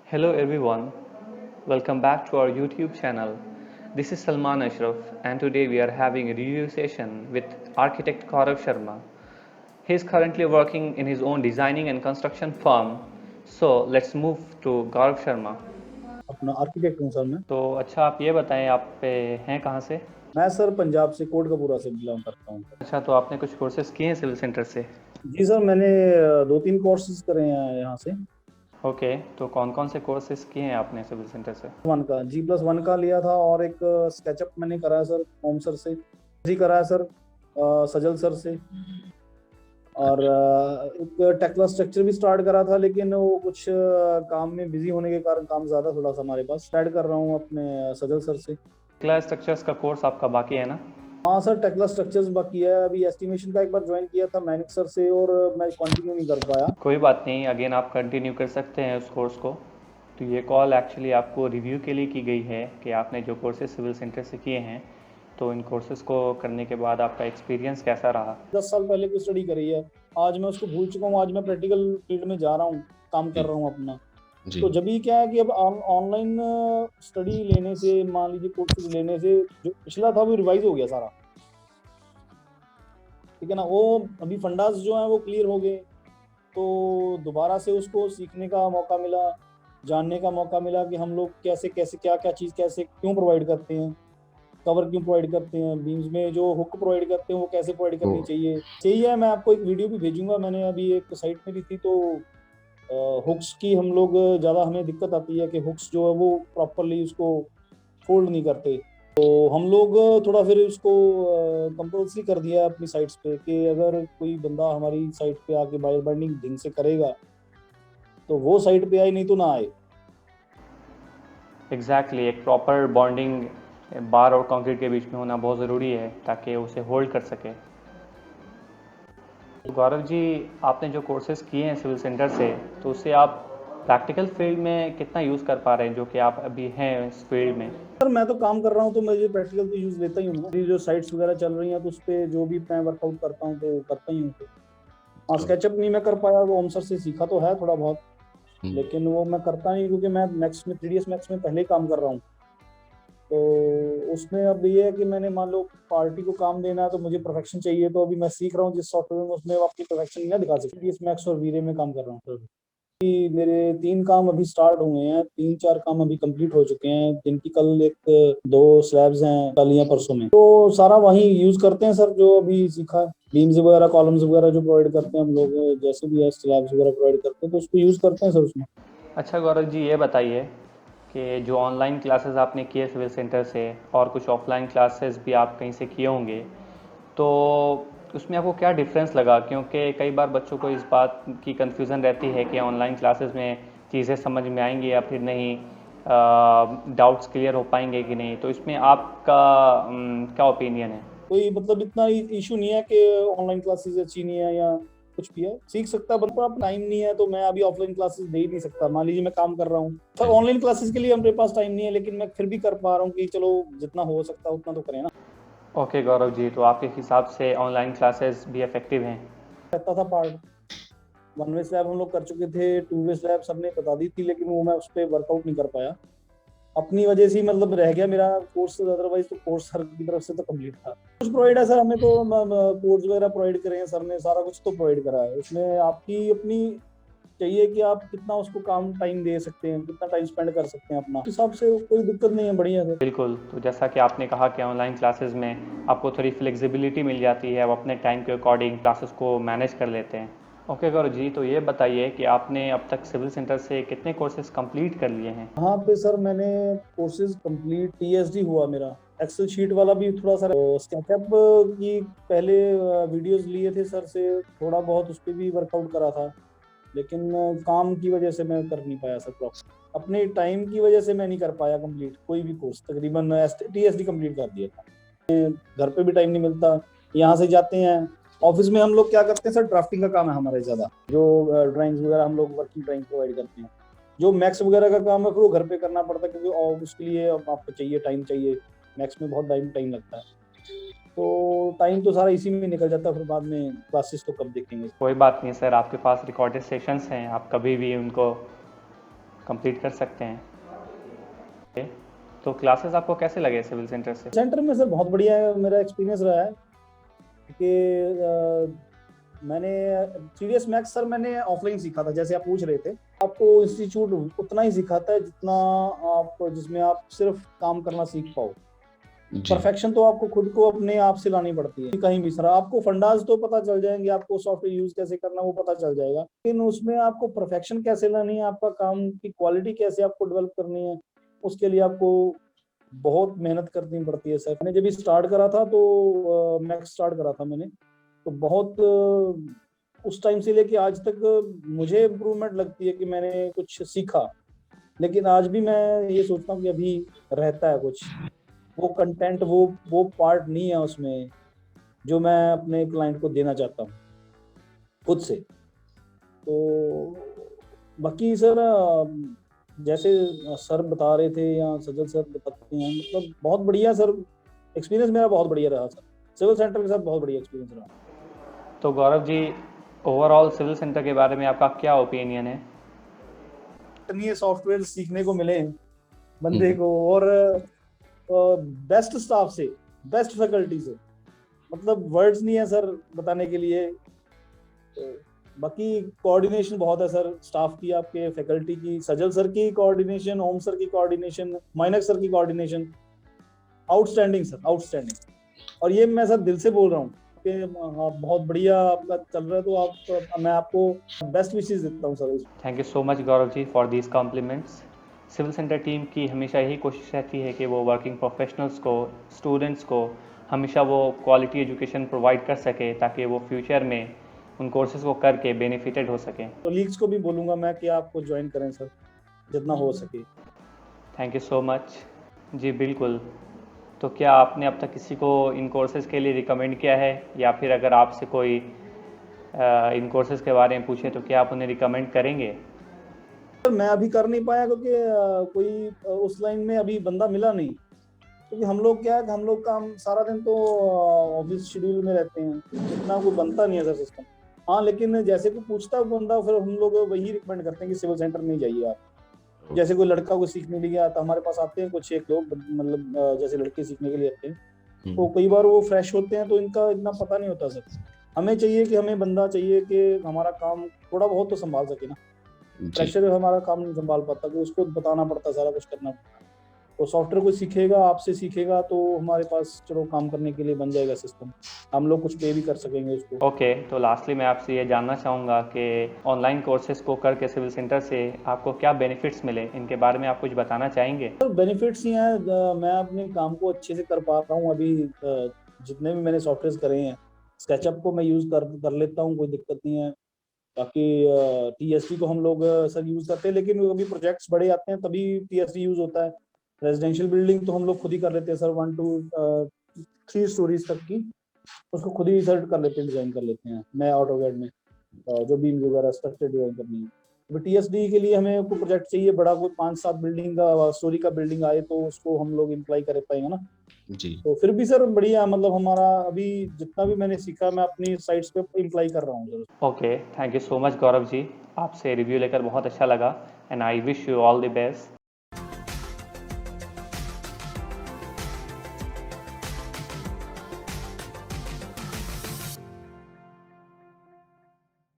Hello everyone, welcome back to our YouTube channel. This is Salman Ashraf and today we are having a review session with architect Gaurav Sharma. He is currently working in his own designing and construction firm. So let's move to Gaurav Sharma. अपना architect हूँ sir मैं। तो अच्छा आप ये बताएं आप हैं कहाँ से? मैं सर पंजाब से कोटकपूरा से बिलोंग करता हूँ। अच्छा तो आपने कुछ कोर्सेज किए हैं सिविल सेंटर से? जी सर, मैंने 2-3 कोर्सेज करे हैं यहाँ से। ओके, तो कौन कौन से कोर्सेज किए हैं आपने सिविल सेंटर से? वन का G+1 का लिया था और एक स्केचअप मैंने करा है सर ओम सर से जी, करा है सर सजल सर से। और एक टेक्ला स्ट्रक्चर भी स्टार्ट करा था, लेकिन वो कुछ काम में बिजी होने के कारण काम ज़्यादा थोड़ा सा हमारे पास। स्टार्ट कर रहा हूँ अपने सजल सर से। क्लास स्ट्रक्चर्स का कोर्स आपका बाकी है ना? हाँ सर, टेक्ला स्ट्रक्चर्स बाकी है। अभी एस्टिमेशन का एक बार ज्वाइन किया था मैनिक सर से और मैं कंटिन्यू नहीं कर पाया। कोई बात नहीं, अगेन आप कंटिन्यू कर सकते हैं उस कोर्स को। तो ये कॉल एक्चुअली आपको रिव्यू के लिए की गई है कि आपने जो कोर्सेज सिविल सेंटर से किए हैं तो इन कोर्सेज को करने के बाद आपका एक्सपीरियंस कैसा रहा? 10 साल पहले की स्टडी करी है, आज मैं उसको भूल चुका हूँ। आज मैं प्रैक्टिकल फील्ड में जा रहा हूँ, काम कर जी, रहा हूँ अपना। जी, तो जब ये क्या है कि अब ऑनलाइन स्टडी लेने से, मान लीजिए कोर्सेज लेने से, जो पिछला था वो रिवाइज हो गया सारा, ठीक है ना। वो अभी फंडास जो है वो क्लियर हो गए, तो दोबारा से उसको सीखने का मौका मिला, जानने का मौका मिला कि हम लोग कैसे कैसे क्या क्या चीज़ कैसे क्यों प्रोवाइड करते हैं, कवर क्यों प्रोवाइड करते हैं, बीम्स में जो हुक प्रोवाइड करते हैं वो कैसे प्रोवाइड तो करनी चाहिए। चाहिए, मैं आपको एक वीडियो भी भेजूंगा। मैंने अभी एक साइट में दी थी, तो हुक्स की हम लोग ज़्यादा हमें दिक्कत आती है कि हुक्स जो है वो प्रॉपरली उसको फोल्ड नहीं करते। तो हम लोग थोड़ा फिर उसको कंपल्सरी कर दिया है अपनी साइट्स पे कि अगर कोई बंदा हमारी साइट पे आके वायर बाइंडिंग ढंग से करेगा तो वो साइट पे आए, नहीं तो ना आए। एग्जैक्टली एक प्रॉपर बॉन्डिंग बार और कंक्रीट के बीच में होना बहुत ज़रूरी है ताकि उसे होल्ड कर सके। तो गौरव जी, आपने जो कोर्सेज किए हैं सिविल सेंटर से तो उससे आप प्रैक्टिकल फील्ड में कितना यूज़ कर पा रहे हैं जो कि आप अभी हैं इस फील्ड में? सर मैं तो काम कर रहा हूँ तो मुझे प्रैक्टिकल तो यूज लेता ही हूँ। मेरी जो साइट्स वगैरह चल रही हैं तो उस पर जो भी मैं वर्कआउट करता हूँ तो करता ही हूँ। हाँ, तो स्केचअप नहीं मैं कर पाया, वो ओम सर से सीखा तो है थोड़ा बहुत, हुँ, लेकिन वो मैं करता नहीं क्योंकि मैं मैक्स में 3ds मैक्स में पहले ही काम कर रहा हूँ। तो उसमें अब ये है कि मैंने, मान लो पार्टी को काम देना है तो मुझे परफेक्शन चाहिए, तो अभी मैं सीख रहा हूँ जिस सॉफ्टवेयर में, उसमें अपनी परफेक्शन नहीं ना दिखा सकती। 3ds मैक्स और वीरे में काम कर रहा हूँ सर। कि मेरे 3 काम अभी स्टार्ट हुए हैं, 3-4 काम अभी कंप्लीट हो चुके हैं, जिनकी कल एक 2 स्लैब्स हैं कल या परसों में। तो सारा वही यूज करते हैं सर जो अभी सीखा है। बीम्स वगैरह कॉलम्स वगैरह जो प्रोवाइड करते हैं हम लोग, जैसे भी है स्लैब्स वगैरह प्रोवाइड करते हैं, तो उसको यूज करते हैं सर उसमें। अच्छा गौरव जी, ये बताइए कि जो ऑनलाइन क्लासेस आपने किए सिविल सेंटर से और कुछ ऑफलाइन क्लासेस भी आप कहीं से किए होंगे, तो उसमें आपको क्या डिफरेंस लगा? क्योंकि कई बार बच्चों को इस बात की कन्फ्यूज़न रहती है कि ऑनलाइन क्लासेस में चीज़ें समझ में आएंगी या फिर नहीं, डाउट्स क्लियर हो पाएंगे कि नहीं, तो इसमें आपका क्या ओपिनियन है? कोई मतलब इतना इशू नहीं है कि ऑनलाइन क्लासेस अच्छी नहीं है या कुछ भी है, सीख सकता है बंदा। अब टाइम नहीं है तो मैं अभी ऑफलाइन क्लासेस दे ही नहीं सकता। मान लीजिए मैं काम कर रहा हूँ सर, जी, ऑनलाइन क्लासेस के लिए हमारे पास टाइम नहीं है, लेकिन मैं फिर भी कर पा रहा हूँ कि चलो जितना हो सकता है उतना तो करें ना। ओके गौरव जी, तो आपके हिसाब से ऑनलाइन क्लासेस भी इफ़ेक्टिव हैं? रहता था पार्ट 1 वे स्लैब हम लोग कर चुके थे, 2 वे स्लैब सबने बता दी थी, लेकिन वो मैं उस पर वर्कआउट नहीं कर पाया अपनी वजह से ही, मतलब रह गया मेरा कोर्स। अदरवाइज तो कोर्स सर की तरफ से तो कंप्लीट था। कुछ प्रोवाइड है सर, हमें तो कोर्स वगैरह प्रोवाइड करे हैं सर ने, सारा कुछ तो प्रोवाइड करा है। उसमें आपकी अपनी चाहिए कि आप कितना उसको काम टाइम दे सकते हैं, कितना टाइम स्पेंड कर सकते हैं अपना, उस हिसाब से कोई दिक्कत नहीं है, बढ़िया है। बिल्कुल, तो जैसा कि आपने कहा कि ऑनलाइन क्लासेस में आपको थोड़ी फ्लेक्सिबिलिटी मिल जाती है, आप अपने टाइम के अकॉर्डिंग क्लासेस को मैनेज कर लेते हैं। ओके गौरव जी, तो ये बताइए कि आपने अब तक सिविल सेंटर से कितने कोर्सेज कंप्लीट कर लिए हैं? यहाँ पे सर मैंने कोर्सेज कंप्लीट, TSD हुआ मेरा, एक्सेल शीट वाला भी थोड़ा सा, स्केचअप की पहले वीडियोस लिए थे सर से, थोड़ा बहुत उस पर भी वर्कआउट करा था, लेकिन काम की वजह से मैं कर नहीं पाया सर प्रॉपर। अपने टाइम की वजह से मैं नहीं कर पाया कंप्लीट कोई भी कोर्स। तकरीबन TSD कंप्लीट कर दिया था। घर पे भी टाइम नहीं मिलता, यहाँ से जाते हैं। ऑफिस में हम लोग क्या करते हैं सर, ड्राफ्टिंग का काम है हमारे ज़्यादा, जो ड्राइंग्स वगैरह हम लोग वर्किंग ड्राइंग प्रोवाइड करते हैं। जो मैक्स वगैरह का काम है फिर वो घर पे करना पड़ता है, क्योंकि उसके लिए आपको चाहिए टाइम चाहिए। मैक्स में बहुत टाइम टाइम लगता है, तो टाइम तो सारा इसी में निकल जाता है, फिर बाद में क्लासेस तो कब देखेंगे। कोई बात नहीं सर, आपके पास रिकॉर्डेड सेशंस हैं, आप कभी भी उनको कंप्लीट कर सकते हैं। Okay, तो क्लासेस आपको कैसे लगे सिविल सेंटर से? सेंटर में सर बहुत बढ़िया मेरा एक्सपीरियंस रहा है कि मैंने सीरियस मैथ्स सर मैंने ऑफलाइन सीखा था, जैसे आप पूछ रहे थे। आपको इंस्टीट्यूट उतना ही सिखाता है जितना आप जिसमें आप सिर्फ काम करना सीख पाओ। जी परफेक्शन तो आपको खुद को अपने आप से लानी पड़ती है। कहीं भी सर आपको फंडाज तो पता चल जाएंगे, आपको सॉफ्टवेयर यूज कैसे करना वो पता चल जाएगा, लेकिन उसमें आपको परफेक्शन कैसे लानी है, आपका काम की क्वालिटी कैसे आपको डेवलप करनी है, उसके लिए आपको बहुत मेहनत करनी पड़ती है सर। मैंने जब स्टार्ट करा था तो मैथ्स स्टार्ट करा था मैंने, तो बहुत उस टाइम से लेके आज तक मुझे इम्प्रूवमेंट लगती है कि मैंने कुछ सीखा। लेकिन आज भी मैं ये सोचता हूँ कि अभी रहता है कुछ, वो कंटेंट वो पार्ट नहीं है उसमें जो मैं अपने क्लाइंट को देना चाहता हूँ खुद से। तो बाकी सर जैसे सर बता रहे थे या सजल सर बताते हैं, मतलब बहुत बढ़िया सर एक्सपीरियंस मेरा बहुत बढ़िया रहा सर। सिविल सेंटर के साथ बहुत बढ़िया एक्सपीरियंस रहा। तो Gaurav ji, overall civil centre के बारे में आपका क्या ओपिनियन है? इतनी सॉफ्टवेयर सीखने को मिले बंदे को, और बेस्ट स्टाफ से, बेस्ट फैकल्टी से, मतलब वर्ड्स नहीं है सर बताने के लिए। तो बाकी कोऑर्डिनेशन बहुत है सर स्टाफ की, आपके फैकल्टी की, सजल सर की कोऑर्डिनेशन, ओम सर की कोऑर्डिनेशन, माइनक सर की कोऑर्डिनेशन आउटस्टैंडिंग सर, आउटस्टैंडिंग। और ये मैं सर दिल से बोल रहा हूँ कि बहुत बढ़िया आपका चल रहा है, तो आप मैं आपको बेस्ट विशेस देता हूँ sir. Thank you so much Gaurav ji for these compliments. Civil centre team की हमेशा यही कोशिश रहती है कि वो वर्किंग प्रोफेशनल्स को, स्टूडेंट्स को हमेशा वो क्वालिटी एजुकेशन प्रोवाइड कर सके ताकि वो फ्यूचर में उन कोर्सेज़ को करके बेनिफिटेड हो सकें। कोलीग्स को भी बोलूंगा मैं कि आपको ज्वाइन करें सर जितना हो सके। Thank you so much. जी बिल्कुल। तो क्या आपने अब तक किसी को इन कोर्सेज़ के लिए रिकमेंड किया है, या फिर अगर आपसे कोई इन कोर्सेज़ के बारे में पूछे तो क्या आप उन्हें रिकमेंड करेंगे? सर मैं अभी कर नहीं पाया क्योंकि कोई उस लाइन में अभी बंदा मिला नहीं, क्योंकि हम लोग क्या है कि हम लोग काम सारा दिन तो ऑफिस शेड्यूल में रहते हैं, इतना कोई बनता नहीं है सर सिस्टम। हाँ लेकिन जैसे कोई पूछता है बंदा, फिर हम लोग वही रिकमेंड करते हैं कि सिविल सेंटर में जाइए आप। जैसे कोई लड़का को सीखने के लिए आता, हमारे पास आते हैं कुछ एक लोग, मतलब जैसे लड़के सीखने के लिए आते हैं, तो कई बार वो फ्रेश होते हैं तो इनका इतना पता नहीं होता सर। हमें चाहिए कि हमें बंदा चाहिए कि हमारा काम थोड़ा बहुत तो संभाल सके ना। जी प्रेशर हमारा काम नहीं संभाल पाता, कि उसको बताना पड़ता, सारा कुछ करना पड़ता। तो सॉफ्टवेयर कोई सीखेगा, आपसे सीखेगा, तो हमारे पास चलो काम करने के लिए बन जाएगा सिस्टम, हम लोग कुछ पे भी कर सकेंगे उसको। ओके, तो लास्टली मैं आपसे ये जानना चाहूँगा कि ऑनलाइन कोर्सेज़ को करके सिविल सेंटर से आपको क्या बेनिफिट्स मिले, इनके बारे में आप कुछ बताना चाहेंगे? सर बेनिफिट्स ही हैं, मैं अपने काम को अच्छे से कर पा रहा हूँ अभी। जितने भी मैंने सॉफ्टवेयर करे हैं, स्केचअप को मैं यूज कर लेता हूँ, कोई दिक्कत नहीं है। बाकी टीएसटी को हम लोग सर यूज करते हैं, लेकिन अभी प्रोजेक्ट्स बड़े आते हैं तभी टीएसटी यूज होता है। रेजिडेंशियल बिल्डिंग तो हम लोग खुद ही कर लेते हैं सर, 1 to 3 स्टोरीज तक की, उसको खुद ही सर्ट कर लेते हैं, डिजाइन कर लेते हैं मैं ऑटोकैड में, जो बीम वगैरह स्ट्रक्चर डिजाइन करनी है। अभी टीएसडी के लिए हमें कोई प्रोजेक्ट चाहिए बड़ा, कोई 5-7 बिल्डिंग का स्टोरी का बिल्डिंग आए तो उसको हम लोग इम्प्लाई कर पाएंगे ना। जी तो फिर भी सर बढ़िया, मतलब हमारा अभी जितना भी मैंने सीखा मैं अपनी साइट्स पे इम्प्लाई कर रहा हूँ sir. Okay, thank you so much Gaurav ji, आपसे रिव्यू लेकर बहुत अच्छा लगा and I wish you all the best.